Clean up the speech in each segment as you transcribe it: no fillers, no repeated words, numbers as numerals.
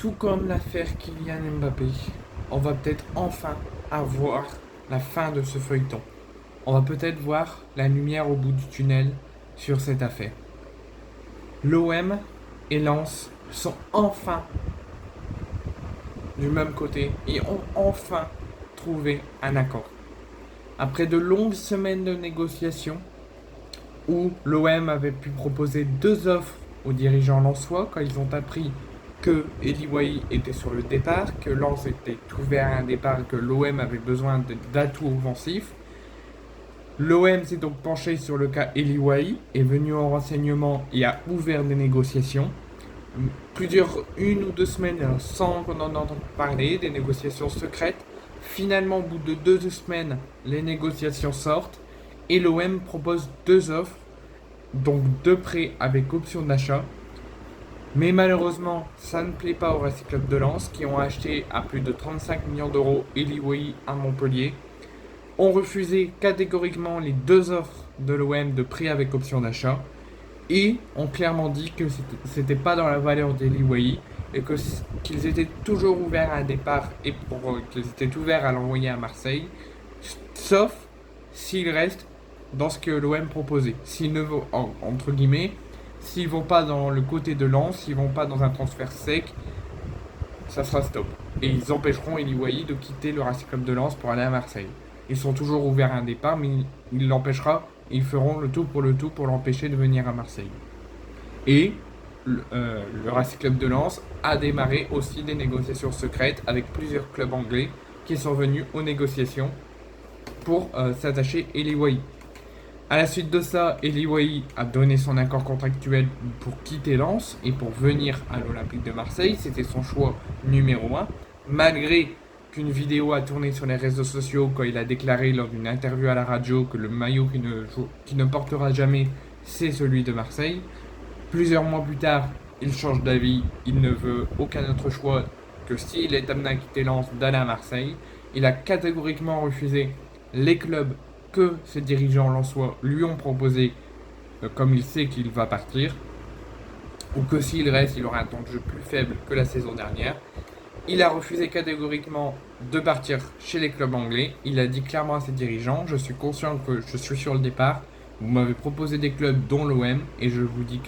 tout comme l'affaire Kylian Mbappé, on va peut-être enfin avoir la fin de ce feuilleton. On va peut-être voir la lumière au bout du tunnel sur cette affaire. L'OM et Lens sont enfin du même côté et ont enfin trouvé un accord. Après de longues semaines de négociations, où l'OM avait pu proposer deux offres aux dirigeants lensois quand ils ont appris que Eli Wahi était sur le départ, que Lens était ouvert à un départ, que l'OM avait besoin d'atouts offensifs. L'OM s'est donc penché sur le cas Eli Wahi, est venu en renseignement et a ouvert des négociations. Une ou deux semaines sans qu'on en entende parler, des négociations secrètes. Finalement, au bout de deux semaines, les négociations sortent et l'OM propose deux offres, donc deux prêts avec option d'achat. Mais malheureusement, ça ne plaît pas au Racing Club de Lens qui ont acheté à plus de 35 millions d'euros Eli Wahi à Montpellier. Ont refusé catégoriquement les deux offres de l'OM de prêt avec option d'achat et ont clairement dit que c'était pas dans la valeur d'Eli Wahi et qu'ils étaient toujours ouverts à un départ et qu'ils étaient ouverts à l'envoyer à Marseille, sauf s'il reste dans ce que l'OM proposait. S'ils ne vont, entre guillemets, s'ils vont pas dans le côté de Lens, s'ils vont pas dans un transfert sec, ça sera stop. Et ils empêcheront Eli Wahi de quitter le Racing Club de Lens pour aller à Marseille. Ils sont toujours ouverts à un départ, mais il l'empêchera. Ils feront le tout pour l'empêcher de venir à Marseille. Et le Racing Club de Lens a démarré aussi des négociations secrètes avec plusieurs clubs anglais qui sont venus aux négociations pour s'attacher Eli Wahi. À la suite de ça, Eli Wahi a donné son accord contractuel pour quitter Lens et pour venir à l'Olympique de Marseille. C'était son choix numéro 1, malgré qu'une vidéo a tourné sur les réseaux sociaux quand il a déclaré lors d'une interview à la radio que le maillot qui ne portera jamais, c'est celui de Marseille. Plusieurs mois plus tard, il change d'avis, il ne veut aucun autre choix que s'il est amené à quitter Lens d'aller à Marseille. Il a catégoriquement refusé les clubs que ses dirigeants lensois lui ont proposé, comme il sait qu'il va partir, ou que s'il reste, il aura un temps de jeu plus faible que la saison dernière. Il a refusé catégoriquement de partir chez les clubs anglais. Il a dit clairement à ses dirigeants, je suis conscient que je suis sur le départ, vous m'avez proposé des clubs dont l'OM, et je vous dis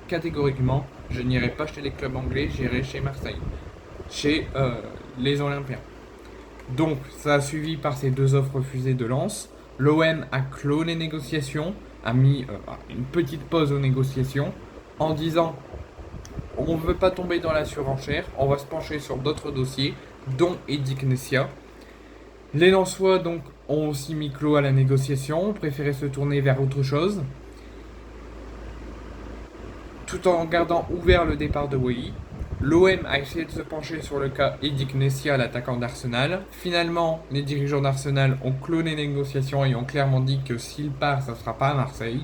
catégoriquement, je n'irai pas chez les clubs anglais, j'irai chez Marseille, chez les Olympiens. Donc, ça a suivi par ces deux offres refusées de Lens. L'OM a clos les négociations, a mis une petite pause aux négociations, en disant on ne veut pas tomber dans la surenchère, on va se pencher sur d'autres dossiers, dont Edic Nessia. Les Lensois donc ont aussi mis clos à la négociation, ont préféré se tourner vers autre chose, tout en gardant ouvert le départ de Wahi. L'OM a essayé de se pencher sur le cas Edic Nessia, l'attaquant d'Arsenal. Finalement, les dirigeants d'Arsenal ont clos les négociations et ont clairement dit que s'il part, ça ne sera pas à Marseille.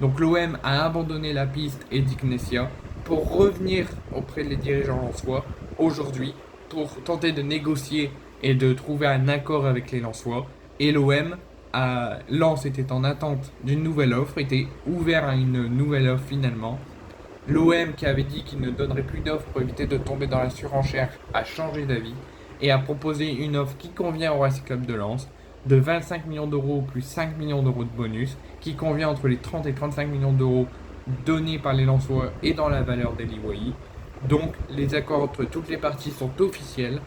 Donc l'OM a abandonné la piste Edic Nessia pour revenir auprès des dirigeants lensois aujourd'hui pour tenter de négocier et de trouver un accord avec les Lensois. Et Lens était en attente d'une nouvelle offre, était ouvert à une nouvelle offre finalement. L'OM, qui avait dit qu'il ne donnerait plus d'offres pour éviter de tomber dans la surenchère, a changé d'avis et a proposé une offre qui convient au Racing Club de Lens de 25 millions d'euros plus 5 millions d'euros de bonus, qui convient entre les 30 et 35 millions d'euros donnés par les Lensois et dans la valeur d'Eli Wahi. Donc les accords entre toutes les parties sont officiels.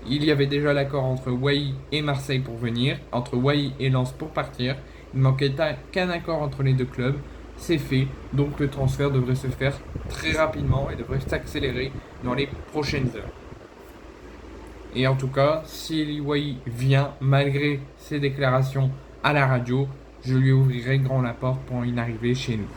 Il y avait déjà l'accord entre Wahi et Marseille pour venir, entre Wahi et Lens pour partir. Il ne manquait qu'un accord entre les deux clubs. C'est fait, donc le transfert devrait se faire très rapidement et devrait s'accélérer dans les prochaines heures. Et en tout cas, si Eli Wahi vient, malgré ses déclarations à la radio, je lui ouvrirai grand la porte pour une arrivée chez nous.